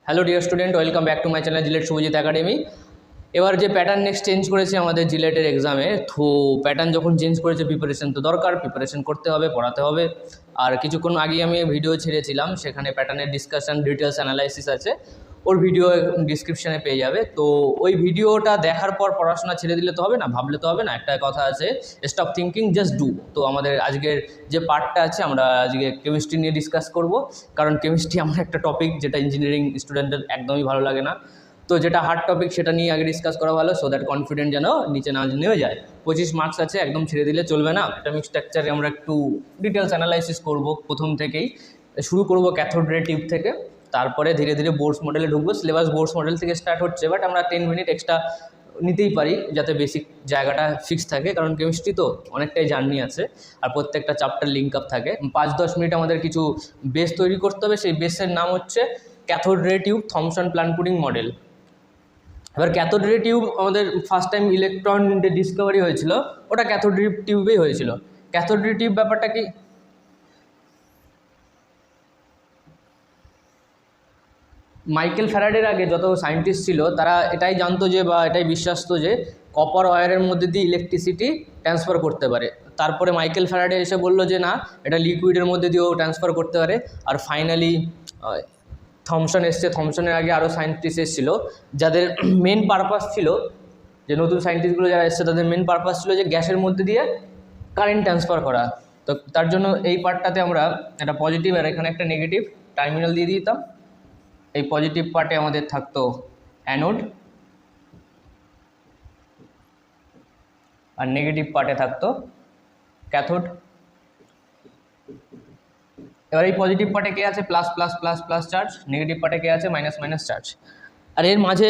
Hello dear student, welcome back to my channel জিলেট Shubhajit academy. এবার যে প্যাটার্ন নেক্সট চেঞ্জ করেছে আমাদের জিলেটের এক্সামে, তো প্যাটার্ন যখন চেঞ্জ করেছে প্রিপারেশন তো দরকার, প্রিপারেশন করতে হবে, পড়াতে হবে। আর কিছুক্ষণ আগেই আমি ভিডিও ছেড়েছিলাম, সেখানে প্যাটার্নের ডিসকাশন ডিটেলস অ্যানালাইসিস আছে, ওর ভিডিও ডিসক্রিপশানে পেয়ে যাবে। তো ওই ভিডিওটা দেখার পর পড়াশোনা ছেড়ে দিলে তো হবে না, ভাবলে তো হবে না। একটা কথা আছে, স্টপ থিঙ্কিং জাস্ট ডু। তো আমাদের আজকের যে পার্টটা আছে, আমরা আজকে কেমিস্ট্রি নিয়ে ডিসকাস করব, কারণ কেমিস্ট্রি আমার একটা টপিক যেটা ইঞ্জিনিয়ারিং স্টুডেন্টের একদমই ভালো লাগে না। তো যেটা হার্ড টপিক সেটা নিয়ে আগে ডিসকাস করা ভালো, সো দ্যাট কনফিডেন্ট যেন নিচে না নেমে যায়। 25 মার্কস আছে, একদম ছেড়ে দিলে চলবে না। অ্যাটমিক স্ট্রাকচারে আমরা একটু ডিটেলস অ্যানালাইসিস করব। প্রথম থেকেই শুরু করব ক্যাথোড রে টিউব থেকে, তারপরে ধীরে ধীরে বোর্ডস মডেলে ঢুকবো। সিলেবাস বোর্ডস মডেল থেকে স্টার্ট হচ্ছে, বাট আমরা 10 মিনিট এক্সট্রা নিতেই পারি যাতে বেসিক জায়গাটা ফিক্স থাকে, কারণ কেমিস্ট্রি তো অনেকটাই জার্নি আছে আর প্রত্যেকটা চ্যাপ্টার লিঙ্ক আপ থাকে। 5-10 মিনিট আমাদের কিছু বেস তৈরি করতে হবে। সেই বেসের নাম হচ্ছে cathode ray tube Thomson plan pudding model. এবার ক্যাথোড রে টিউব আমাদের ফার্স্ট টাইম ইলেকট্রন ডিসকভারি হয়েছিল, ওটা ক্যাথোড রে টিউবেই হয়েছিল। ক্যাথোড রে টিউব ব্যাপারটা কি, মাইকেল ফ্যারাডের আগে যত সায়েন্টিস্ট ছিল তারা এটাই জানতো যে, বা এটাই বিশ্বাসত যে কপার ওয়্যারের মধ্যে দিয়ে ইলেকট্রিসিটি ট্রান্সফার করতে পারে। তারপরে মাইকেল ফ্যারাডে এসে বললো যে না, এটা লিকুইডের মধ্যে দিয়েও ট্রান্সফার করতে পারে। আর ফাইনালি থমসন এসছে। থমসনের আগে আরও সায়েন্টিস্ট এসেছিল, যাদের মেন পারপাস ছিল, যে নতুন সায়েন্টিস্টগুলো যারা এসছে তাদের মেন পারপাস ছিল যে গ্যাসের মধ্যে দিয়ে কারেন্ট ট্রান্সফার করা। তো তার জন্য এই পার্টটাতে আমরা একটা পজিটিভ আর এখানে একটা নেগেটিভ টার্মিনাল দিয়ে দিতাম। এই পজিটিভ পার্টে আমাদের থাকতো অ্যানোড, আর নেগেটিভ পার্টে থাকতো ক্যাথোড। এবার এই পজিটিভ পার্টে কে আছে, plus plus plus plus charge, negative পার্টে কে আছে, মাইনাস মাইনাস চার্জ। আর এর মাঝে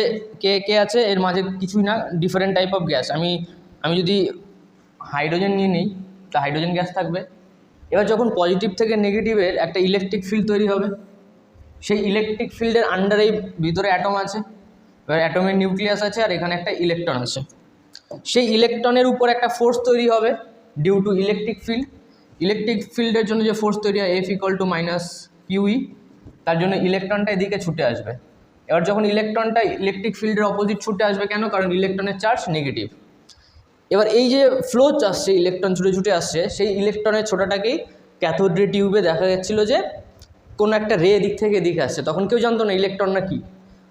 কে আছে, এর মাঝে কিছুই না, ডিফারেন্ট টাইপ অফ গ্যাস। আমি যদি হাইড্রোজেন নিয়ে নিই, তা হাইড্রোজেন গ্যাস থাকবে। এবার যখন পজিটিভ থেকে নেগেটিভের একটা ইলেকট্রিক ফিল্ড তৈরি হবে, সেই ইলেকট্রিক ফিল্ডের আন্ডারে ভিতরে অ্যাটম আছে। এবার অ্যাটমের নিউক্লিয়াস আছে আর এখানে একটা ইলেকট্রন আছে। সেই ইলেকট্রনের উপর একটা ফোর্স তৈরি হবে due to electric field. Electric ফিল্ডের জন্য যে ফোর্স তৈরি হয় F = -QE, তার জন্য ইলেকট্রনটা এদিকে ছুটে আসবে। এবার যখন ইলেকট্রনটা ইলেকট্রিক ফিল্ডের অপোজিট ছুটে আসবে, কেন? কারণ ইলেকট্রনের চার্জ নেগেটিভ। এবার এই যে ফ্লো আসছে, ইলেকট্রন ছুটে ছুটে আসছে, সেই ইলেকট্রনের ছোটাটাকেই ক্যাথোড রে টিউবে দেখা যাচ্ছিল যে কোনো একটা রে দিক থেকে এদিকে আসছে। তখন কেউ জানতো না ইলেকট্রন না কি।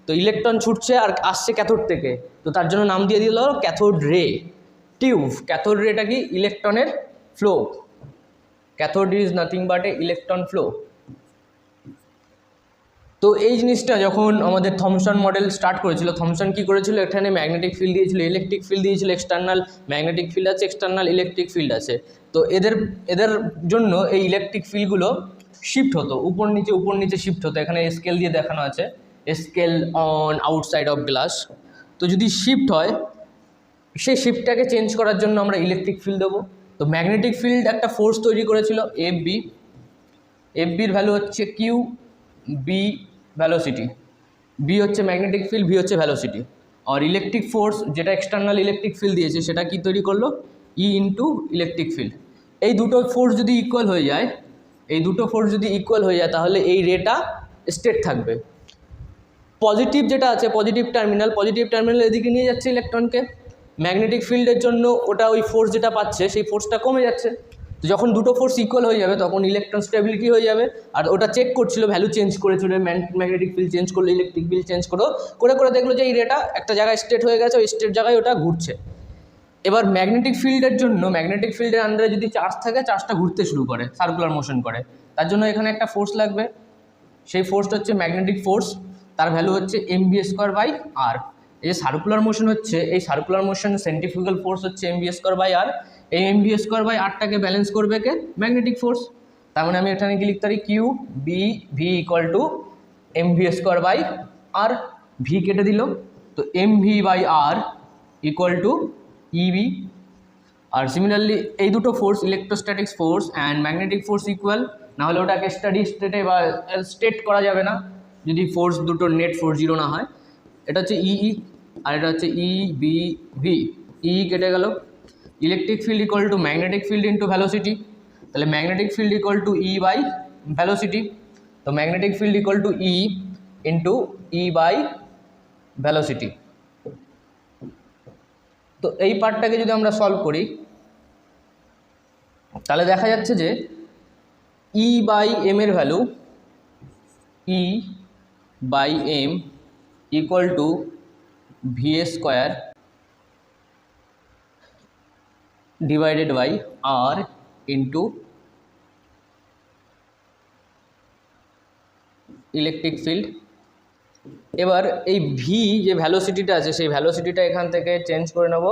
তো ইলেকট্রন ছুটছে আর আসছে ক্যাথোড থেকে, তো তার জন্য নাম দিয়ে দিল ক্যাথোড রে টিউব। ক্যাথোড রেটা কি, ইলেকট্রনের flow. Cathode is nothing but A electron flow. তো এই জিনিসটা যখন আমাদের থমসন মডেল স্টার্ট করেছিল, থমসন কি করেছিল, এখানে ম্যাগনেটিক ফিল্ড দিয়েছিল, ইলেকট্রিক ফিল্ড দিয়েছিল। এক্সটার্নাল ম্যাগনেটিক ফিল্ড আছে, এক্সটার্নাল ইলেকট্রিক ফিল্ড আছে। তো এদের জন্য এই ইলেকট্রিক ফিল্ডগুলো শিফট হতো, উপর নিচে শিফট হতো। এখানে স্কেল দিয়ে দেখানো আছে, scale on outside of glass. তো যদি শিফট হয়, সেই শিফটটাকে চেঞ্জ করার জন্য আমরা ইলেকট্রিক ফিল্ড দেবো। তো ম্যাগনেটিক ফিল্ড একটা ফোর্স তৈরি করেছিল FB ভ্যালু হচ্ছে কিউ, বি ভ্যালোসিটি, বি হচ্ছে ম্যাগনেটিক ফিল্ড, ভি হচ্ছে ভ্যালোসিটি। আর ইলেকট্রিক ফোর্স যেটা এক্সটার্নাল ইলেকট্রিক ফিল্ড দিয়েছে, সেটা কি তৈরি করলো, E × ইলেকট্রিক ফিল্ড। এই দুটো ফোর্স যদি ইকুয়াল হয়ে যায়, তাহলে এই রেটা স্টেট থাকবে। পজিটিভ যেটা আছে, পজিটিভ টার্মিনাল এদিকে নিয়ে যাচ্ছে ইলেকট্রনকে। ম্যাগনেটিক ফিল্ডের জন্য ওটা ওই ফোর্স যেটা পাচ্ছে, সেই ফোর্সটা কমে যাচ্ছে। তো যখন দুটো ফোর্স ইকুয়াল হয়ে যাবে, তখন ইলেকট্রন স্টেবিলিটি হয়ে যাবে। আর ওটা চেক করছিল, ভ্যালু চেঞ্জ করেছিল, ম্যাগনেটিক ফিল্ড চেঞ্জ করলো, ইলেকট্রিক ফিল্ড চেঞ্জ করে দেখলো যে এই রেটা একটা জায়গায় স্টেট হয়ে গেছে, ওই স্টেট জায়গায় ওটা ঘুরছে। এবার ম্যাগনেটিক ফিল্ডের জন্য, ম্যাগনেটিক ফিল্ডের আন্ডারে যদি চার্জ থাকে, চার্জটা ঘুরতে শুরু করে, সার্কুলার মোশন করে। তার জন্য এখানে একটা ফোর্স লাগবে। সেই ফোর্সটা হচ্ছে ম্যাগনেটিক ফোর্স, তার ভ্যালু হচ্ছে mv²/r। এই যে সার্কুলার মোশন হচ্ছে, এই সার্কুলার মোশন সেন্ট্রিফিউগাল ফোর্স হচ্ছে mv²/r। এই mv²/rটাকে ব্যালেন্স করবে কে, ম্যাগনেটিক ফোর্স। তার মানে আমি এখানে কি লিখতে পারি, Q B V = mv²/r। V কেটে দিল, তো mv/r = EB। আর সিমিলারলি এই দুটো force, electrostatics force and magnetic force equal, না হলে ওটাকে স্টাডি স্টেটে বা স্টেট করা যাবে না যদি ফোর্স দুটো নেট ফোর্স 0 না হয়। এটা হচ্ছে EE আর এটা হচ্ছে EBV। EE কেটে গেল। Electric field = magnetic field into velocity, তাহলে ম্যাগনেটিক ফিল্ড = E/ভ্যালোসিটি। তো magnetic field = E, into E by velocity. তো এই পার্টটাকে যদি আমরা সলভ করি তাহলে দেখা যাচ্ছে যে ই বাই এম এর value E by M equal to VA square divided by R into electric field. এবার এই ভি যে ভ্যালোসিটিটা আছে সেই ভ্যালোসিটিটা এখান থেকে চেঞ্জ করে নেব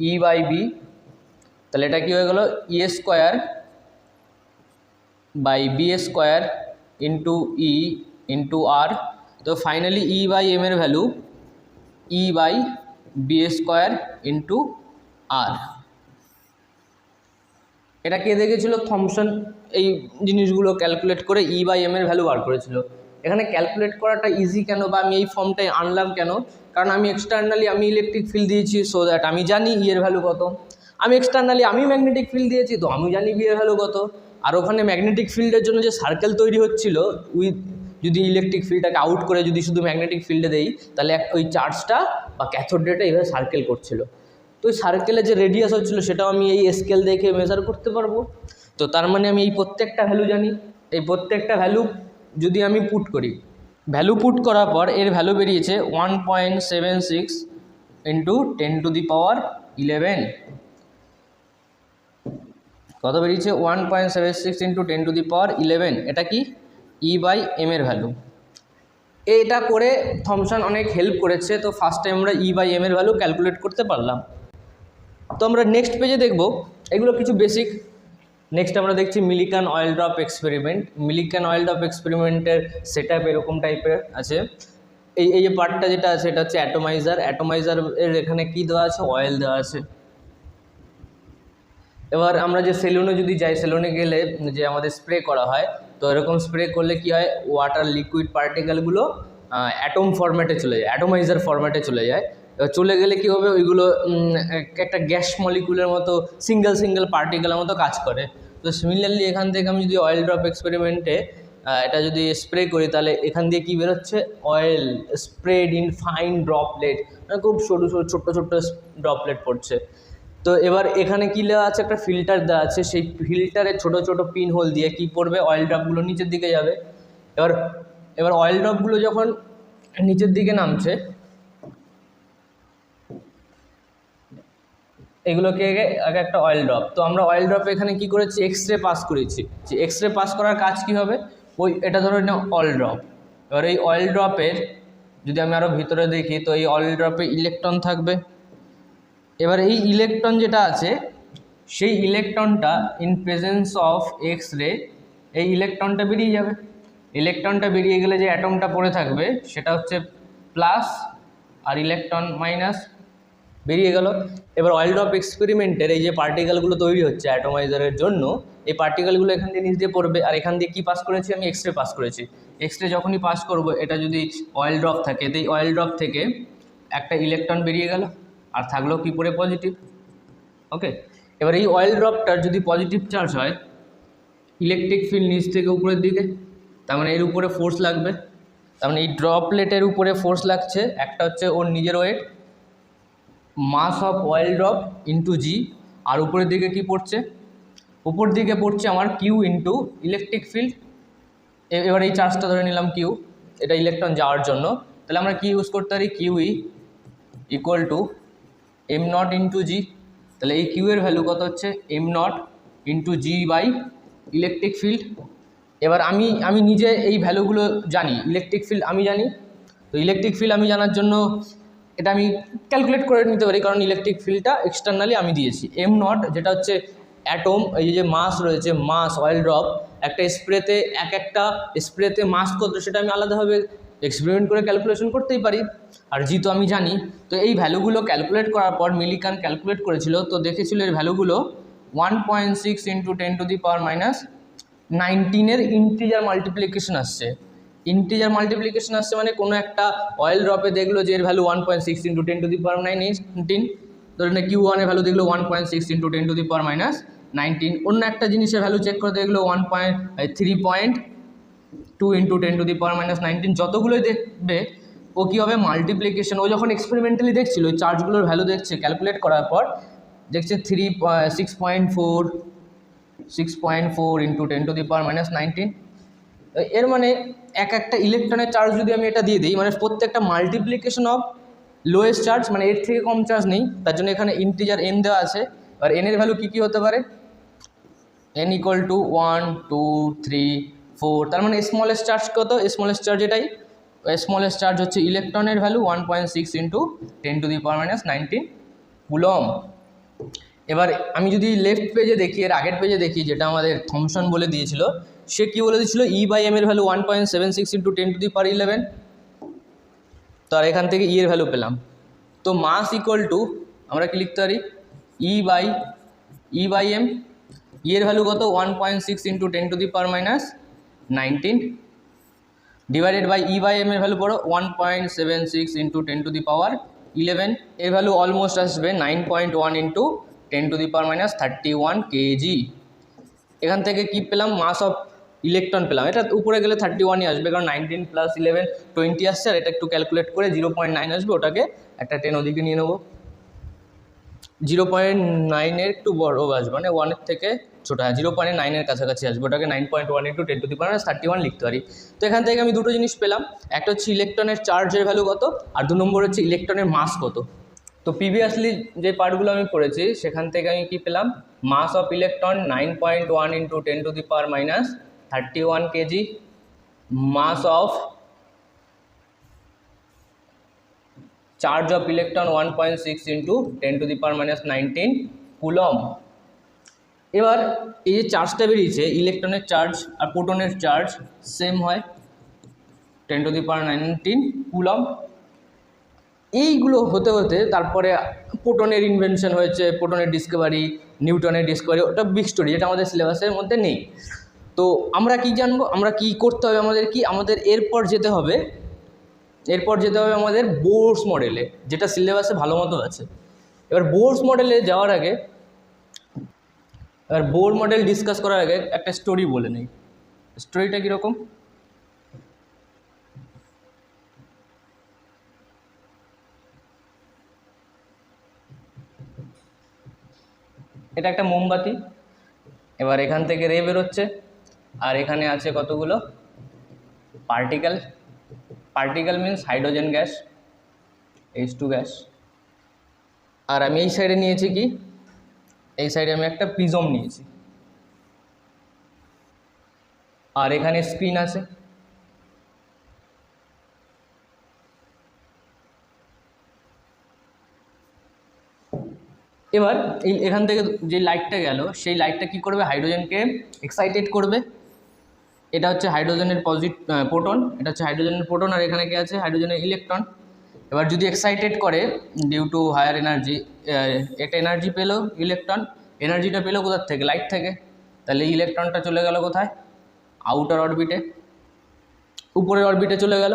ই বাই বি, তাহলে এটা কী হয়ে গেল E square by B square into E into R. তো ফাইনালি ই বাই এম এর value E by B square into R. এটা কে দেখেছিল? থমসন এই জিনিসগুলো ক্যালকুলেট করে ই বাই এম এর ভ্যালু বার করেছিল। এখানে ক্যালকুলেট করাটা ইজি কেন বা আমি এই ফর্মটাই আনলাম কেন? কারণ আমি এক্সটার্নালি আমি ইলেকট্রিক ফিল্ড দিয়েছি, সো দ্যাট আমি জানি ই এর ভ্যালু কত। আমি এক্সটার্নালি আমি ম্যাগনেটিক ফিল্ড দিয়েছি, তো আমি জানি বি এর ভ্যালু কত। আর ওখানে ম্যাগনেটিক ফিল্ডের জন্য যে সার্কেল তৈরি হচ্ছিল উইথ, যদি ইলেকট্রিক ফিল্ডটাকে আউট করে যদি শুধু ম্যাগনেটিক ফিল্ডে দেই তাহলে ওই চার্জটা বা ক্যাথোড রেটা এইভাবে সার্কেল করছিল। তো ওই সার্কেলের যে রেডিয়াস হচ্ছিলো সেটাও আমি এই স্কেল দেখে মেজার করতে পারবো। তো তার মানে আমি এই প্রত্যেকটা ভ্যালু জানি। এই প্রত্যেকটা ভ্যালু যদি আমি পুট করি, ভ্যালু পুট করার পর এর ভ্যালু বেরিয়েছে 1.76 ইন্টু 10⁻11। কত বেরিয়েছে? 1.76 ইন্টু 10⁻11। এটা কি? ই বাই এম এর ভ্যালু। এটা করে থমসন অনেক হেল্প করেছে। তো ফার্স্ট টাইম আমরা ই বাই এম এর ভ্যালু ক্যালকুলেট করতে পারলাম। তো আমরা নেক্সট পেজে দেখব এগুলো কিছু বেসিক। নেক্সট আমরা দেখছি Millikan oil drop experiment. Millikan oil drop এক্সপেরিমেন্টের সেট আপ এরকম টাইপের আছে। এই যে পার্টটা যেটা আছে এটা হচ্ছে অ্যাটোমাইজার। অ্যাটোমাইজারের এখানে কি দেওয়া আছে? অয়েল দেওয়া আছে। এবার আমরা যে সেলুনে যদি যাই, সেলুনে গেলে যে আমাদের স্প্রে করা হয়, তো এরকম স্প্রে করলে কি হয়? ওয়াটার লিকুইড পার্টিকেলগুলো অ্যাটম ফরম্যাটে চলে যায়, অ্যাটোমাইজার ফরম্যাটে চলে যায়। চলে গেলে কি হবে? ওইগুলো একটা গ্যাস মলিকুলের মতো সিঙ্গেল পার্টিকেলের মতো কাজ করে। তো সিমিলারলি এখান থেকে আমি যদি অয়েল ড্রপ এক্সপেরিমেন্টে এটা যদি স্প্রে করি তাহলে এখান দিয়ে কী বেরোচ্ছে? Oil spread in fine droplet, খুব সরু সরু ছোট্ট ড্রপলেট পড়ছে। তো এবার এখানে কী দেওয়া আছে? একটা ফিল্টার দেওয়া আছে। সেই ফিল্টারে ছোট ছোট পিন হোল দিয়ে কী পড়বে? অয়েল ড্রপগুলো নিচের দিকে যাবে। এবার অয়েল ড্রপগুলো যখন নিচের দিকে নামছে, এগুলোকে এক একটা অয়েল ড্রপ। তো আমরা অয়েল ড্রপে এখানে কি করেছি? এক্সরে পাস করেছি। যে এক্সরে পাস করার কাজ কি হবে? এটা ধরে নাও অয়েল ড্রপ। এবার এই অয়েল ড্রপের যদি আমি আরও ভিতরে দেখি, তো এই অয়েল ড্রপে ইলেকট্রন থাকবে। এবার এই ইলেকট্রন যেটা আছে সেই ইলেকট্রনটা in presence of X ray এই ইলেকট্রনটা বেরিয়ে যাবে। ইলেকট্রনটা বেরিয়ে গেলে যে অ্যাটমটা পড়ে থাকবে সেটা হচ্ছে প্লাস, আর ইলেকট্রন মাইনাস বেরিয়ে গেল। এবার অয়েল ড্রপ এক্সপেরিমেন্টের এই যে পার্টিকেলগুলো তৈরি হচ্ছে অ্যাটোমাইজারের জন্য, এই পার্টিকেলগুলো এখান দিয়ে নিচ দিয়ে পড়বে। আর এখান দিয়ে কী পাস করেছি? আমি এক্সরে পাস করেছি। এক্সরে যখনই পাস করব, এটা যদি অয়েল ড্রপ থাকে, তো এই অয়েল ড্রপ থেকে একটা ইলেকট্রন বেরিয়ে গেল, আর থাকলো কি পড়ে? পজিটিভ। ওকে, এবার এই অয়েল ড্রপটার যদি পজিটিভ চার্জ হয়, ইলেকট্রিক ফিল্ড নিচ থেকে উপরের দিকে, তার মানে এর উপরে ফোর্স লাগবে। তার মানে এই ড্রপলেটের উপরে ফোর্স লাগছে। একটা হচ্ছে ওর নিজের weight, mass of oil drop into G. আর উপরের দিকে কি পড়ছে? উপর দিকে পড়ছে আমার কিউ ইন্টু ইলেকট্রিক ফিল্ড। এবার এই চার্জটা ধরে নিলাম কিউ, এটা ইলেকট্রন যাওয়ার জন্য। তাহলে আমরা কি ইউজ করতে পারি? Q E equal to M naught into G. তাহলে এই কিউ এর ভ্যালু কত হচ্ছে? M naught into G by electric field. এবার আমি নিজে এই ভ্যালুগুলো জানি, ইলেকট্রিক ফিল্ড আমি জানি। তো ইলেকট্রিক ফিল্ড আমি জানার জন্য এটা আমি ক্যালকুলেট করে নিতে পারি, কারণ ইলেকট্রিক ফিল্ডটা এক্সটার্নালি আমি দিয়েছি। এম নট যেটা হচ্ছে অ্যাটম, এই যে মাস রয়েছে, মাস অয়েল ড্রপ একটা স্প্রেতে, একটা স্প্রেতে মাস কত সেটা আমি আলাদাভাবে এক্সপেরিমেন্ট করে ক্যালকুলেশন করতেই পারি। আর জি তো আমি জানি। তো এই ভ্যালুগুলো ক্যালকুলেট করার পর মিলিকান ক্যালকুলেট করেছিল, তো দেখেছিল এর ভ্যালুগুলো 1.6 ইন্টু 10⁻19 ইন্টিজার মাল্টিপ্লিকেশন আসছে। ইন্টিজার মাল্টিপ্লিকেশন আসছে মানে কোনো একটা অয়েল ড্রপে দেখলো যে এর ভ্যালু 1.6 ইন্টু 10⁻19, ধরেন কিউ ওয়ানের ভ্যালু দেখলো 1.6 ইন্টু 10⁻19। অন্য একটা জিনিসের ভ্যালু চেক করে দেখলো 3.2 2 × 10⁻⁻19 যতগুলোই দেখবে ও কী হবে মাল্টিপ্লিকেশন। ও যখন এক্সপেরিমেন্টালি দেখছিল ওই চার্জগুলোর ভ্যালু দেখছে, ক্যালকুলেট করার পর দেখছে 6.4 × 10⁻⁻19। এর মানে একটা ইলেকট্রনের চার্জ যদি আমি এটা দিয়ে দিই, মানে প্রত্যেকটা মাল্টিপ্লিকেশন অফ লোয়েস্ট চার্জ, মানে এর থেকে কম চার্জ নেই, তার জন্য এখানে ইন্টিজার n দেওয়া আছে। আর n এর ভ্যালু কী হতে পারে, n = 1 2 3 4, তার মানে স্মলেস্ট চার্জ কত, স্মলেস্ট চার্জ এটাই, স্মলেস্ট চার্জ হচ্ছে ইলেকট্রনের ভ্যালু 1.6 × 10⁻⁻19 কুলম্ব। এবার আমি যদি লেফট পেজে দেখি, এর আগের পেজে দেখি, যেটা আমাদের থমসন বলে দিয়েছিল, সে কী বলে দিয়েছিল E/m এর ভ্যালু 1.76 × 10⁻11। তো আর এখান থেকে এর ভ্যালু পেলাম। তো মাস = আমরা কি লিখতে পারি E/m, এর ভ্যালু কত 1.6 × 10⁻19 ডিভাইডেড বাই E/m এর ভ্যালু পড়ো 1.76 × 10⁻11, এর ভ্যালু অলমোস্ট আসবে 9.1 × 10⁻31 kg। এখান থেকে কি পেলাম, মাস অফ ইলেকট্রন পেলাম। এটা উপরে গেলে 31ই আসবে, কারণ 19 + 11 20 আসছে, আর এটা একটু ক্যালকুলেট করে 0.9 আসবে, ওটাকে একটা 10 ওদিকে নিয়ে নেবো। 0.9 এর একটু বড় আসবে, মানে 1-এর থেকে ছোটো, 0.9-এর কাছাকাছি আসবে, ওটাকে 9.1 × 10⁻31 লিখতে পারি। তো এখান থেকে আমি দুটো জিনিস পেলাম, একটা হচ্ছে ইলেকট্রনের চার্জের ভ্যালু কত, আর 2 নম্বর হচ্ছে ইলেকট্রনের মাস কত। তো প্রিভিয়াসলি যে পার্টগুলো আমি পড়েছি সেখান থেকে আমি কি পেলাম, mass of electron 9.1 × 10⁻31 kg, mass of charge of electron 1.6 × 10⁻19 coulomb. এবার এই যে চার্জটা বেরিয়েছে, ইলেকট্রনের চার্জ আর প্রোটনের চার্জ সেম হয় 10⁻19 কুলম্ব। এইগুলো হতে হতে তারপরে প্রোটনের ইনভেনশন হয়েছে, প্রোটনের ডিসকভারি, নিউটনের ডিসকভারি, ওটা বিগ স্টোরি, যেটা আমাদের সিলেবাসের মধ্যে নেই। তো আমরা কি জানবো, আমরা কি করতে হবে, আমাদের এরপর যেতে হবে আমাদের বোরস মডেলে, যেটা সিলেবাসে ভালো মতো আছে। এবার বোরস মডেলে যাওয়ার আগে, বোর মডেল ডিসকাস করার আগে একটা স্টোরি বলে নেই। স্টোরিটা কীরকম, এটা একটা মোমবাতি, এবার এখান থেকে রে বেরোচ্ছে, আর এখানে আছে কতগুলো particle means hydrogen gas, H2 gas. আর আমি এই সাইডে নিয়েছি কি, এই সাইডে আমি একটা প্রিজম নিয়েছি, আর এখানে স্ক্রিন আছে। এবার এখান থেকে যে লাইটটা গেল, সেই লাইটটা কি করবে, হাইড্রোজেনকে এক্সাইটেড করবে। এটা হচ্ছে হাইড্রোজেনের প্রোটন, এটা হচ্ছে হাইড্রোজেনের প্রোটন, আর এখানে কি আছে, হাইড্রোজেনের ইলেকট্রন। এবার যদি এক্সাইটেড করে ডিউ টু হায়ার এনার্জি, একটা এনার্জি পেলো ইলেকট্রন, এনার্জিটা পেলো কোথার থেকে, লাইট থেকে, তাহলে ইলেকট্রনটা চলে গেল কোথায়, আউটার অরবিটে, উপরের অরবিটে চলে গেল।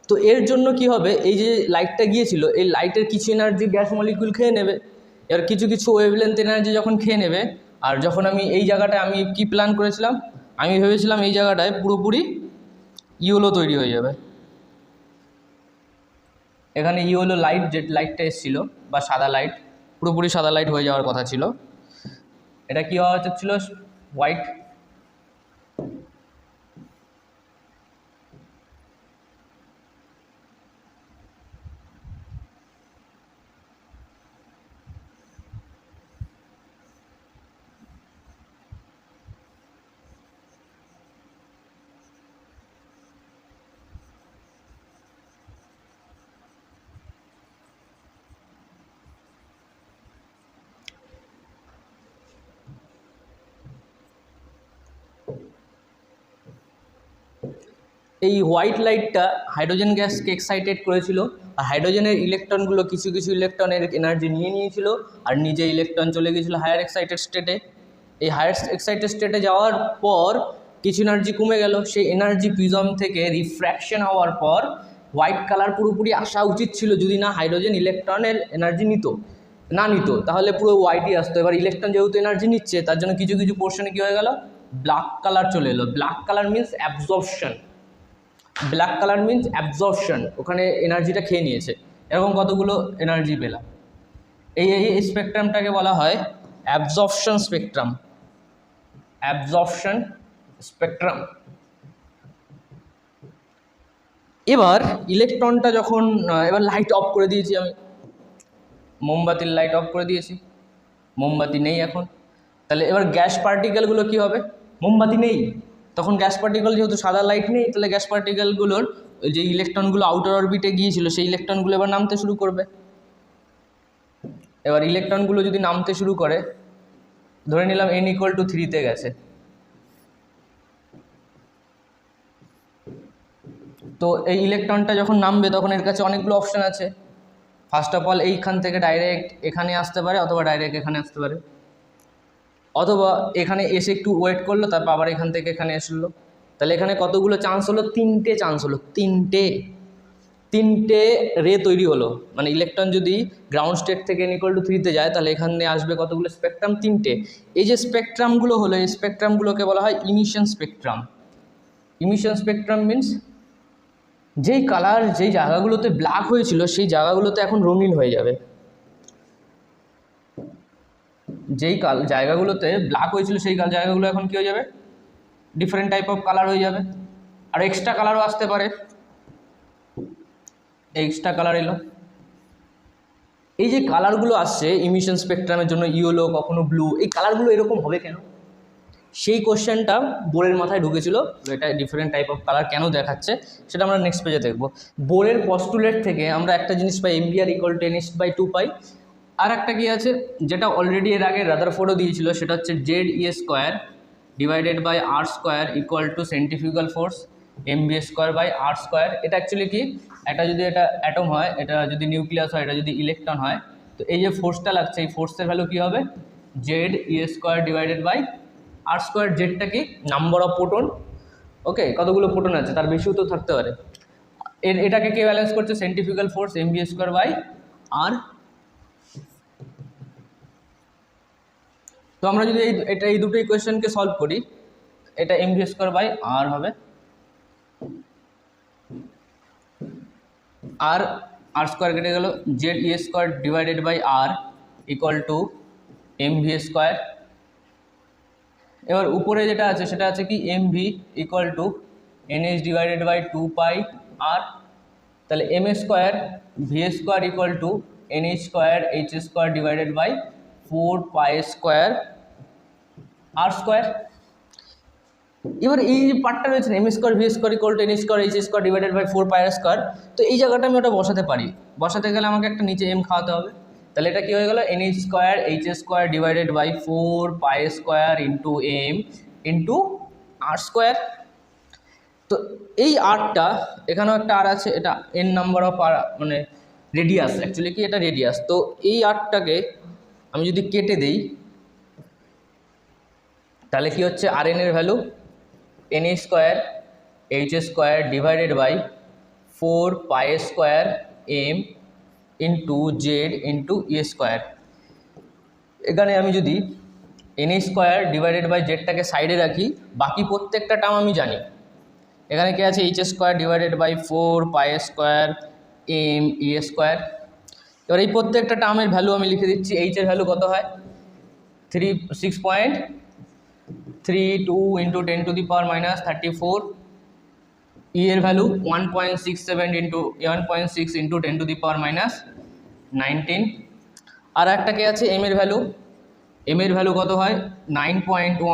তো এর জন্য কি হবে, এই যে লাইটটা গিয়েছিল, এই লাইটের কিছু এনার্জি গ্যাস মলিকিউল খেয়ে নেবে, এবার কিছু ওয়েভলেন্থ এনার্জি যখন খেয়ে নেবে, আর যখন আমি এই জায়গাটায় আমি কি প্ল্যান করেছিলাম, আমি ভেবেছিলাম এই জায়গাটায় পুরোপুরি ইয়েলো তৈরি হয়ে যাবে। এখানে ইয়েলো লাইট, যে লাইটটা এসেছিলো, বা সাদা লাইট, পুরোপুরি সাদা লাইট হয়ে যাওয়ার কথা ছিল, এটা কী হওয়া উচিত ছিল, হোয়াইট। এই হোয়াইট লাইটটা হাইড্রোজেন গ্যাসকে এক্সাইটেড করেছিল, আর হাইড্রোজেনের ইলেকট্রনগুলো কিছু ইলেকট্রনের এনার্জি নিয়েছিল, আর নিজে ইলেকট্রন চলে গিয়েছিলো হায়ার এক্সাইটেড স্টেটে। এই হায়ার এক্সাইটেড স্টেটে যাওয়ার পর কিছু এনার্জি কমে গেল, সেই এনার্জি প্রিজম থেকে রিফ্র্যাকশন হওয়ার পর হোয়াইট কালার পুরোপুরি আসা উচিত ছিল, যদি না হাইড্রোজেন ইলেকট্রনের এনার্জি নিত তাহলে পুরো হোয়াইটই আসতো। এবার ইলেকট্রন যেহেতু এনার্জি নিচ্ছে, তার জন্য কিছু পোর্শনে কী হয়ে গেল, ব্ল্যাক কালার চলে এলো। Black colour means absorption, black colour means absorption, ওখানে এনার্জিটা খেয়ে নিয়েছে। এরকম কতগুলো এনার্জি পেলাম। এই স্পেকট্রামটাকে বলা হয় অ্যাবজর্পশন স্পেকট্রাম। Absorption spectrum. এবার ইলেকট্রনটা যখন এবার লাইট অফ করে দিয়েছি, আমি মোমবাতির লাইট অফ করে দিয়েছি, মোমবাতি নেই এখন। তাহলে এবার গ্যাস পার্টিকেলগুলো কী হবে? মোমবাতি নেই, তখন গ্যাস পার্টিকেল যেহেতু সাদা লাইট নেই, তাহলে গ্যাস পার্টিকেলগুলোর যে ইলেকট্রনগুলো আউটার অরবিটে গিয়েছিল সেই ইলেকট্রনগুলো এবার নামতে শুরু করবে। এবার ইলেকট্রনগুলো যদি নামতে শুরু করে, ধরে নিলাম n = 3 গেছে, তো এই ইলেকট্রনটা যখন নামবে তখন এর কাছে অনেকগুলো অপশান আছে। ফার্স্ট অফ অল এইখান থেকে ডাইরেক্ট এখানে আসতে পারে, অথবা ডাইরেক্ট এখানে আসতে পারে, অথবা এখানে এসে একটু ওয়েট করলো, তারপর আবার এখান থেকে এখানে আসলো। তাহলে এখানে কতগুলো চান্স হলো? 3টে চান্স হলো। তিনটে রে তৈরি হলো। মানে ইলেকট্রন যদি গ্রাউন্ড স্টেট থেকে n = 3 যায়, তাহলে এখানে আসবে কতগুলো স্পেকট্রাম? 3টে। এই যে স্পেকট্রামগুলো হলো, এই স্পেকট্রামগুলোকে বলা হয় emission spectrum. Emission spectrum means যেই কালার যেই জায়গাগুলোতে ব্ল্যাক হয়েছিল সেই জায়গাগুলোতে এখন রঙিন হয়ে যাবে। যেই জায়গাগুলোতে ব্ল্যাক হয়েছিল সেই জায়গাগুলো এখন কী হয়ে যাবে? ডিফারেন্ট টাইপ অফ কালার হয়ে যাবে। আর এক্সট্রা কালারও আসতে পারে, এক্সট্রা কালার এলো। এই যে কালারগুলো আসছে ইমিশন স্পেকট্রামের জন্য, ইয়েলো, কখনো ব্লু, এই কালারগুলো এরকম হবে কেন? সেই কোশ্চেনটা বোরের মাথায় ঢুকেছিল, এটা ডিফারেন্ট টাইপ অফ কালার কেন দেখাচ্ছে সেটা আমরা নেক্সট পেজে দেখব। বোরের পস্টুলেট থেকে আমরা একটা জিনিস পাই, MBR = n/2 পাই। আর একটা কি আছে যেটা অলরেডি এর আগে রাদারফোর্ডও দিয়েছিল, সেটা হচ্ছে ZE² / r² = centrifugal force mv²/r²। এটা অ্যাকচুয়ালি কি, এটা যদি এটা অ্যাটম হয়, এটা যদি নিউক্লিয়াস হয়, এটা যদি ইলেকট্রন হয়, তো এই যে ফোর্সটা লাগছে এই ফোর্সের ভ্যালু কী হবে? ZE² / r²। জেডটা কি? Number of proton. ওকে, কতগুলো প্রোটন আছে, তার বেশিও তো থাকতে পারে। এটাকে কে ব্যালেন্স করছে? Centrifugal force mv²/r। তো আমরা যদি এই দুটো ইকুয়েশনকে সলভ করি, এটা mv²/r হবে, আর r² কেটে গেল, ZE² / r = mv²। এবার উপরে যেটা আছে সেটা আছে কি? mv = nh/2πr। তাহলে m², v² = nh²h²/4π²r²। এবার এই যে পার্টটা রয়েছে m², v² = nh²h²/4πr², তো এই জায়গাটা আমি ওটা বসাতে পারি। বসাতে গেলে আমাকে একটা নিচে m খাওয়াতে হবে। তাহলে এটা কী হয়ে গেল? nh²h²/4π² m r²। তো এই আরটা, এখানেও একটা আর আছে, এটা n নাম্বার অফ আর, মানে রেডিয়াস, অ্যাকচুয়ালি কি এটা রেডিয়াস। তো এই আরটাকে আমি যদি কেটে দেই, তাহলে কি হচ্ছে? Rn এর value nh²h² / 4π² m z e²। এখানে আমি যদি nh² / z সাইডে রাখি, বাকি প্রত্যেকটা টার্ম আমি জানি। এখানে কি আছে? h² / 4π² m e²। এবার এই প্রত্যেকটা টার্মের ভ্যালু আমি লিখে দিচ্ছি। h এর ভ্যালু কত হয়? 6.32 × 10⁻34। e এর ভ্যালু 1.67 × 10⁻19। আর একটা কে আছে? m এর ভ্যালু। m এর ভ্যালু কত হয়? 9.1 ×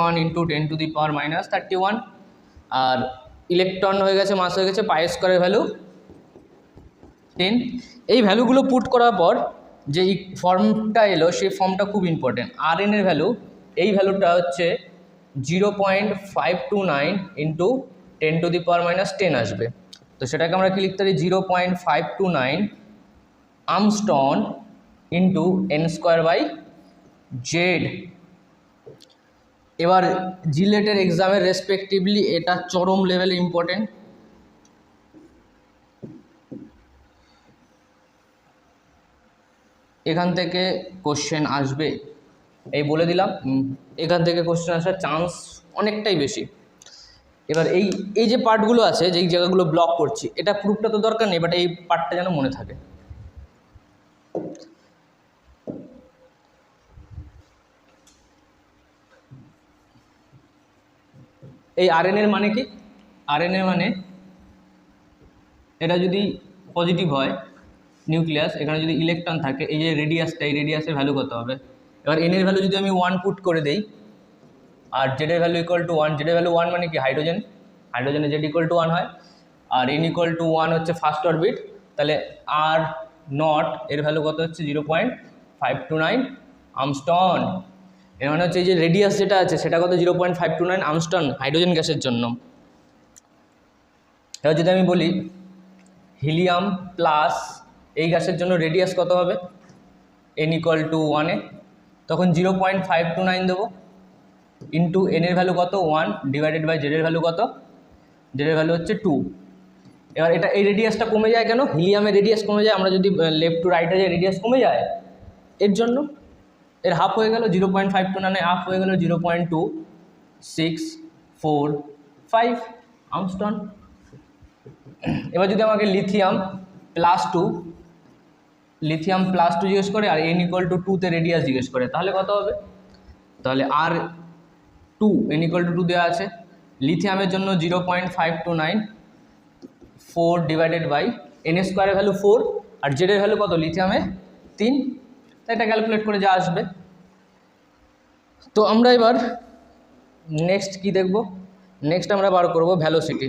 10⁻31। আর ইলেকট্রন হয়ে গেছে, মাস হয়ে গেছে, π² ভ্যালু 10। এই ভ্যালুগুলো পুট করার পর যে ফর্মটা এলো সেই ফর্মটা খুব ইম্পর্টেন্ট। Rn এর ভ্যালু, এই ভ্যালুটা হচ্ছে 0.529 × 10⁻10 আসবে। তো সেটাকে আমরা কি লিখতে পারি? 0.529 আর্মস্ট্রং × n²/z। এবার জিলেটের এক্সামের রেসপেক্টিভলি এটা চরম লেভেলে ইম্পর্টেন্ট। এখান থেকে কোশ্চেন আসবে, এই বলে দিলাম। এখান থেকে কোশ্চেন আসার চান্স অনেকটাই বেশি। এবার এই এই যে পার্টগুলো আছে, যেই জায়গাগুলো ব্লক করছি, এটা প্রুফটা তো দরকার নেই, বাট এই পার্টটা যেন মনে থাকে। এই আরএন এর মানে কি? আরএন এর মানে এটা যদি পজিটিভ হয় নিউক্লিয়াস, এখানে যদি ইলেকট্রন থাকে, এই যে রেডিয়াসটা, এই রেডিয়াসের ভ্যালু কত হবে? এবার এন এর ভ্যালু যদি আমি 1 পুট করে দেই, আর জেড এর ভ্যালু ইকুয়াল টু 1, জেড এর ভ্যালু 1 মানে কি? হাইড্রোজেন, হাইড্রোজেনে জেড ইকুয়াল টু 1 হয়, আর এন ইকুয়াল টু 1 হচ্ছে ফার্স্ট অরবিট, তাহলে আর নট এর ভ্যালু কত হচ্ছে? 0.529 আমস্টন। এর মানে হচ্ছে এই যে রেডিয়াস যেটা আছে সেটা কত? 0.529 আমস্টন হাইড্রোজেন গ্যাসের জন্য। এবার যদি আমি বলি হিলিয়াম প্লাস এই গ্যাসের জন্য রেডিয়াস কত হবে? এন ইকুয়াল টু 1-এ, তখন 0.529 দেবো, ইন্টু এন এর ভ্যালু কত? 1 ডিভাইডেড বাই জেড এর ভ্যালু কত? জেড এর ভ্যালু হচ্ছে 2। এবার এটা এই রেডিয়াসটা কমে যায় কেন? হিলিয়ামের রেডিয়াস কমে যায়, আমরা যদি লেফট টু রাইটে যাই রেডিয়াস কমে যায়, এর জন্য। এর হাফ হয়ে গেল 0.529, হাফ হয়ে গেল 0.2645 আমস্টন। এবার যদি আমাকে লিথিয়াম প্লাস টু জিজ্ঞেস করে আর এন ইকুয়াল টু 2-তে রেডিয়াস জিজ্ঞেস করে, তাহলে কত হবে? তাহলে আর 2 এন ইকুয়াল টু 2 দেওয়া আছে, লিথিয়ামের জন্য 0.529 4 ডিভাইডেড বাই এন স্কোয়ারের ভ্যালু 4, আর জেডের ভ্যালু কত? লিথিয়ামে 3, তাই এটা ক্যালকুলেট করে যা আসবে। তো আমরা এবার নেক্সট কি দেখব? নেক্সট আমরা বার করব ভ্যালোসিটি।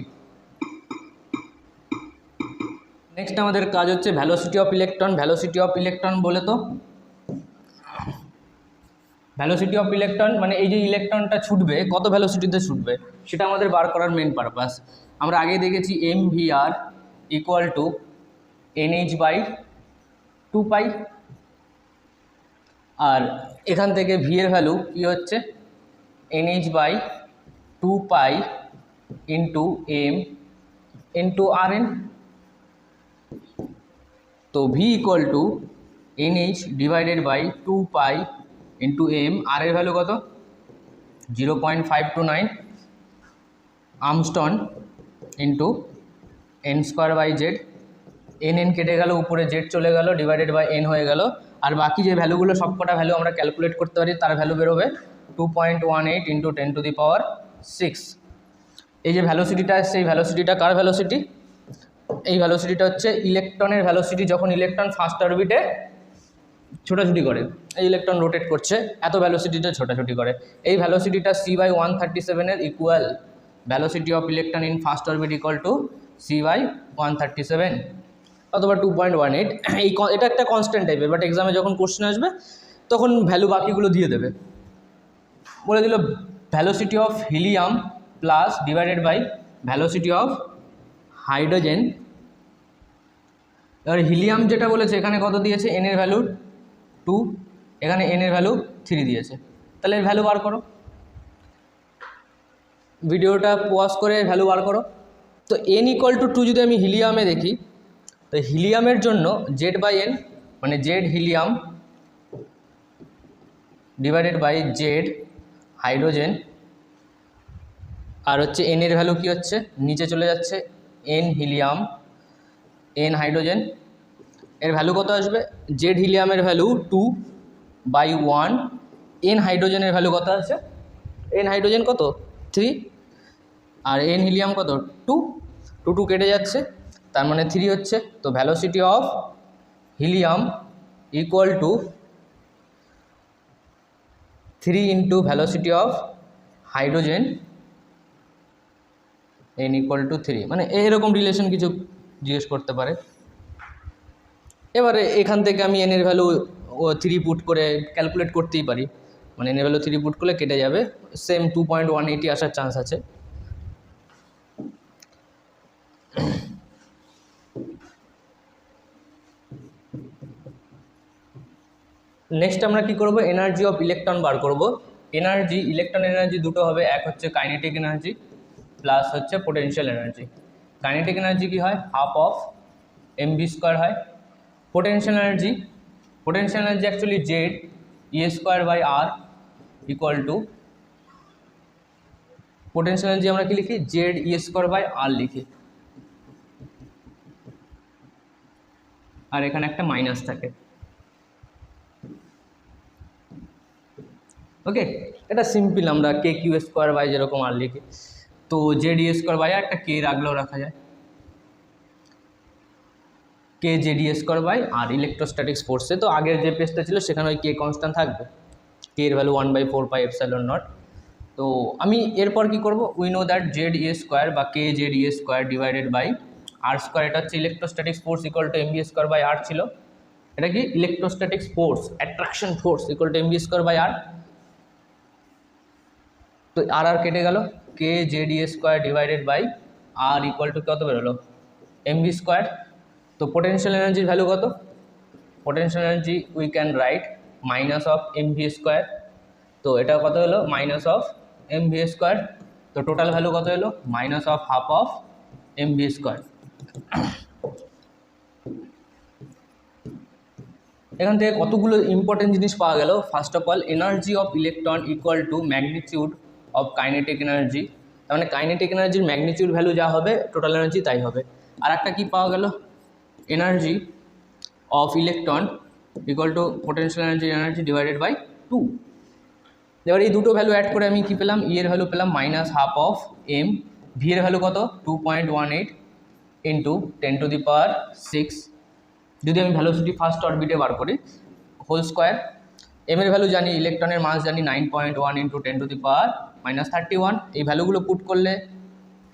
নেক্সট আমাদের কাজ হচ্ছে velocity of electron. Velocity of electron বলে তো ভ্যালোসিটি অফ ইলেকট্রন মানে এই যে ইলেকট্রনটা ছুটবে কত ভ্যালোসিটিতে ছুটবে সেটা আমাদের বার করার মেন পারপাস। আমরা আগে দেখেছি mvr ইকুয়াল টু nh/2π, আর এখান থেকে v এর ভ্যালু কী হচ্ছে? nh/2π into m into rn। তো v equal to nh divided by 2π into m, আর এর ভ্যালু কত? 0.529 angstrom into N square by Z. N কেটে গেল, উপরে জেড চলে গেল, ডিভাইডেড বাই এন হয়ে গেল, আর বাকি যে ভ্যালুগুলো সবকটা ভ্যালু আমরা ক্যালকুলেট করতে পারি তার ভ্যালু বেরোবে 2.18 ইন্টু 10⁶। এই যে ভ্যালোসিটিটা আসছে, এই ভ্যালোসিটিটা কার ভ্যালোসিটি? এই ভ্যালোসিটিটা হচ্ছে ইলেকট্রনের ভ্যালোসিটি যখন ইলেকট্রন ফার্স্ট অরবিটে ছোটাছুটি করে, এই ইলেকট্রন রোটেট করছে, এত ভ্যালোসিটিতে ছোটাছুটি করে। এই ভ্যালোসিটিটা c/137 এর equal. Velocity of electron in first orbit equal to c/137 অথবা 2.18। এটা একটা কনস্ট্যান্ট টাইপের, বাট এক্সামে যখন কোশ্চেন আসবে তখন ভ্যালু বাকিগুলো দিয়ে দেবে। বলে দিল velocity of helium plus divided by velocity of hydrogen. এবার হিলিয়াম যেটা বলেছে এখানে কত দিয়েছে? এন এর ভ্যালু 2, এখানে এন এর ভ্যালু 3 দিয়েছে, তাহলে এর ভ্যালু বার করো। ভিডিওটা পজ করে ভ্যালু বার করো। তো এন ইকুয়াল টু 2 যদি আমি হিলিয়ামে দেখি, তো হিলিয়ামের জন্য জেড বাই এন মানে Z helium divided by Z hydrogen, আর হচ্ছে এন এর ভ্যালু কী হচ্ছে? নিচে চলে যাচ্ছে, এন হিলিয়াম এন হাইড্রোজেন। এর ভ্যালু কত আসবে? জেড হিলিয়ামের ভ্যালু 2/1, এন হাইড্রোজেনের ভ্যালু কত আছে? এন হাইড্রোজেন কত? 3, আর এন হিলিয়াম কত? 2, 2 কেটে যাচ্ছে, তার মানে 3 হচ্ছে। তো velocity of helium equal to 3 into velocity of hydrogen N equal to 3, মানে এরকম রিলেশন কিছু জিজ্ঞেস করতে পারে। এবারে এখান থেকে আমি এন এর ভ্যালু 3 পুট করে ক্যালকুলেট করতেই পারি, মানে এন এর ভ্যালু 3 পুট করলে কেটে যাবে, সেম 2.180 আসার চান্স আছে। নেক্সট আমরা কি করব? এনার্জি অফ ইলেকট্রন বার করব। এনার্জি, ইলেকট্রন এনার্জি দুটো হবে, এক হচ্ছে কাইনেটিক এনার্জি প্লাস হচ্ছে পোটেনশিয়াল এনার্জি। কাইনেটিক এনার্জি কি হয়? হাফ অফ mv² হয়। Potential energy actually Z e² by R equal to potential energy আমরা কি লিখি, Z E square by R লিখি, আর এখানে একটা মাইনাস থাকে। ওকে, এটা সিম্পল, আমরা কে কিউ স্কোয়ার বাই যেরকম আর লিখি, তো জেড ই স্কোয়ার বাই একটা কে রাখলেও রাখা যায়, K Z E square by R electrostatics ফোর্সে। তো আগের যে পেজটা ছিল সেখানে ওই কে কনস্ট্যান্ট থাকবে, কে এর ভ্যালু 1/4πε0। তো আমি এরপর কি করব, we know that Z E square বা K Z E square divided by R square, এটা হচ্ছে electrostatics force equal to MV square by R ছিল। এটা কি electrostatics force, attraction force equal to MV square by R. তো আর R কেটে গেল, K Z E square divided by R equal to কত বেরোলো, এমভি স্কোয়ার। তো পোটেনশিয়াল এনার্জির ভ্যালু কত, potential energy we can right minus of MV square, তো এটা কত হলো মাইনাস অফ এমভি স্কোয়ার। তো টোটাল ভ্যালু কত হলো, minus of half of MV square. এখান থেকে কতগুলো ইম্পর্টেন্ট জিনিস পাওয়া গেল। First of all, energy of electron equal two magnitude of kinetic energy, তার মানে কাইনেটিক এনার্জির ম্যাগনিটিউড ভ্যালু যা হবে টোটাল এনার্জি তাই হবে। আর একটা কী পাওয়া গেল, energy of electron equal to potential energy divided by 2। এবার এই দুটো ভ্যালু অ্যাড করে আমি কী পেলাম, ই এর ভ্যালু পেলাম minus half of M, V এর ভ্যালু কত 2.18 ইন্টু 10⁶। যদি আমি ভ্যালোসিটি ফার্স্ট অরবিটে বার করি হোল স্কোয়ার, এম এর ভ্যালু জানি, ইলেকট্রনের মাস জানি 9.1 ইন্টু 10⁻31। এই ভ্যালুগুলো পুট করলে,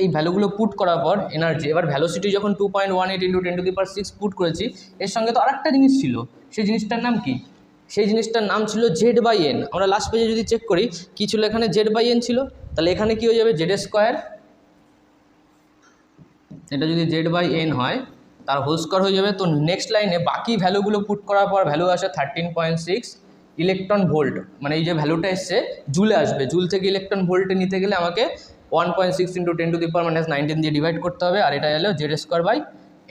এই ভ্যালুগুলো পুট করার পর এনার্জি, এবার ভ্যালোসিটি যখন 2.18 ইন্টু 10⁶ পুট করেছি, এর সঙ্গে তো আরেকটা জিনিস ছিল, সেই জিনিসটার নাম কি, সেই জিনিসটার নাম ছিল জেড বাই এন। আমরা লাস্ট পেজে যদি চেক করি কী ছিল, এখানে জেড বাই এন ছিল, তাহলে এখানে কী হয়ে যাবে জেড স্কোয়ার, এটা যদি জেড বাই এন হয় তার হোল স্কোয়ার হয়ে যাবে। তো নেক্সট লাইনে বাকি ভ্যালুগুলো পুট করার পর ভ্যালু আসে 13.6 ইলেকট্রন ভোল্ট, মানে এই যে ভ্যালুটা এসছে জুলে আসবে, জুল থেকে ইলেকট্রন ভোল্টে নিতে গেলে আমাকে 1.6 ইন্টু 10⁻19 দিয়ে ডিভাইড করতে হবে, আর এটা এলো Z square by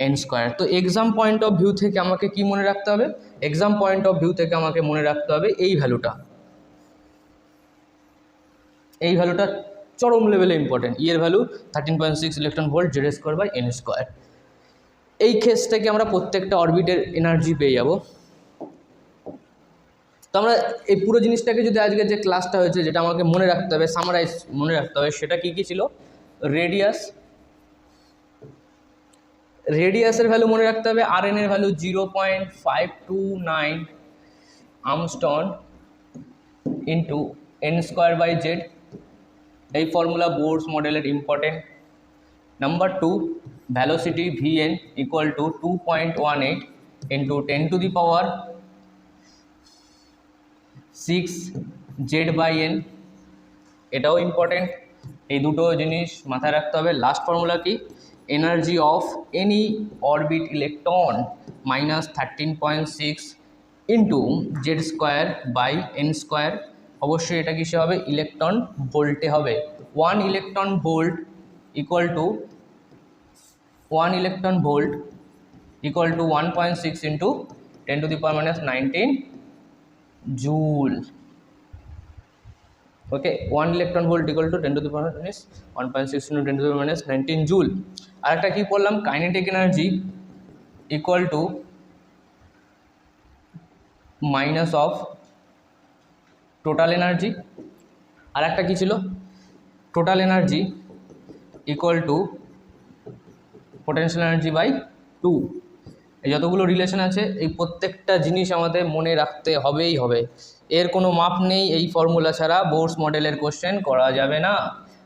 N square. তো এক্সাম পয়েন্ট অফ ভিউ থেকে আমাকে কি মনে রাখতে হবে, এক্সাম পয়েন্ট অফ ভিউ থেকে আমাকে মনে রাখতে হবে এই ভ্যালুটা, এই ভ্যালুটা চরম লেভেলে ইম্পর্টেন্ট, ই এর value 13.6 electron volt Z square by N square. এই কেস থেকে আমরা প্রত্যেকটা অরবিটের এনার্জি পেয়ে যাব। তো আমরা এই পুরো জিনিসটাকে যদি আজকে যে ক্লাসটা হয়েছে যেটা আমাকে মনে রাখতে হবে, সামারাইজ মনে রাখতে হবে, সেটা কী কী ছিল, রেডিয়াস, রেডিয়াসের ভ্যালু মনে রাখতে হবে, আর এন এর value 0.529 armstrong into N square by Z, এই ফর্মুলা বোরস মডেলের important. Number 2, velocity Vn equal to 2.18 into 10⁶ Z by N, এটাও ইম্পর্টেন্ট। এই দুটো জিনিস মাথায় রাখতে হবে। লাস্ট ফর্মুলা কি, energy of any orbit electron minus 13.6 into Z square by N square. অবশ্যই এটা কিসে হবে, ইলেকট্রন ভোল্টে হবে। 1 electron volt equal to 1 electron volt equal to 1.6 into 10⁻19 joule. Okay, 1 electron volt equal to 1.6 into 10⁻19 joule. আর একটা কী বললাম, kinetic energy equal to minus of total energy. আর একটা কী ছিল, total energy equal to potential energy by 2। এই যতগুলো রিলেশন আছে এই প্রত্যেকটা জিনিস আমাদের মনে রাখতে হবেই হবে, এর কোনো মাপ নেই, এই ফর্মুলা ছাড়া বোরস মডেলের কোশ্চেন করা যাবে না।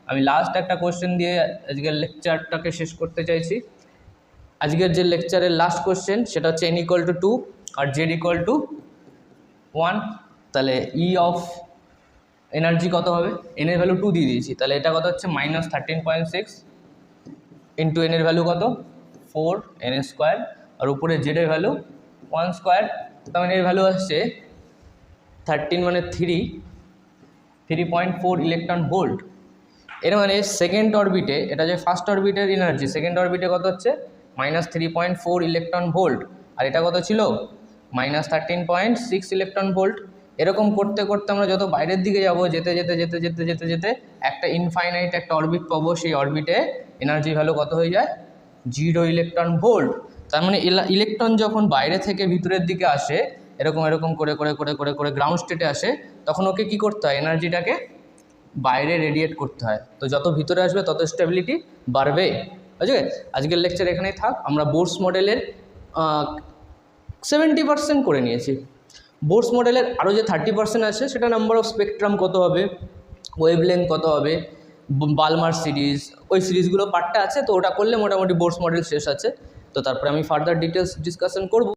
আমি লাস্ট একটা কোশ্চেন দিয়ে আজকের লেকচারটাকে শেষ করতে চাইছি। আজকের যে লেকচারের লাস্ট কোশ্চেন সেটা হচ্ছে n ইকুয়াল টু 2 আর z ইকুয়াল টু 1, তাহলে ই অফ এনার্জি কত হবে, n এর ভ্যালু 2 দিয়ে দিয়েছি, তাহলে এটা কত হচ্ছে মাইনাস 13.6 ইন্টু n এর ভ্যালু কত 4 n স্কোয়ার, আর উপরে z এর ভ্যালু 1 স্কোয়ার, তার মানে এর ভ্যালু আসছে 13 মানে 3.4 ইলেকট্রন ভোল্ট। এর মানে সেকেন্ড অরবিটে, এটা যে ফার্স্ট অরবিটের এনার্জি, সেকেন্ড অরবিটে কত হচ্ছে মাইনাস 3.4 ইলেকট্রন ভোল্ট, আর এটা কত ছিল মাইনাস 13.6 ইলেকট্রন ভোল্ট। এরকম করতে করতে আমরা যত বাইরের দিকে যাব যেতে যেতে যেতে যেতে যেতে যেতে একটা ইনফাইনাইট একটা অরবিট পাবো, সেই অরবিটে এনার্জি ভ্যালু কত হয়ে যায়? 0 ইলেকট্রন ভোল্ট। তার মানে ইলেকট্রন যখন বাইরে থেকে ভিতরের দিকে আসে, এরকম এরকম করে করে করে করে করে গ্রাউন্ড স্টেটে আসে, তখন ওকে কী করতে হয়? এনার্জিটাকে বাইরে রেডিয়েট করতে হয়। তো যত ভিতরে আসবে তত স্টেবিলিটি বাড়বে। বুঝলে? আজকের লেকচার এখানেই থাক। আমরা বোরস মডেলের 70% করে নিয়েছি। বোরস মডেলের আরও যে 30% আছে সেটা নাম্বার অফ স্পেকট্রাম কত হবে, ওয়েভলেন্থ কত হবে, বালমার সিরিজ, ওই সিরিজগুলো পার্টটা আছে। তো ওটা করলে মোটামুটি বোরস মডেল শেষ আছে। তো তারপরে আমি ফার্দার ডিটেলস ডিসকাশন করব।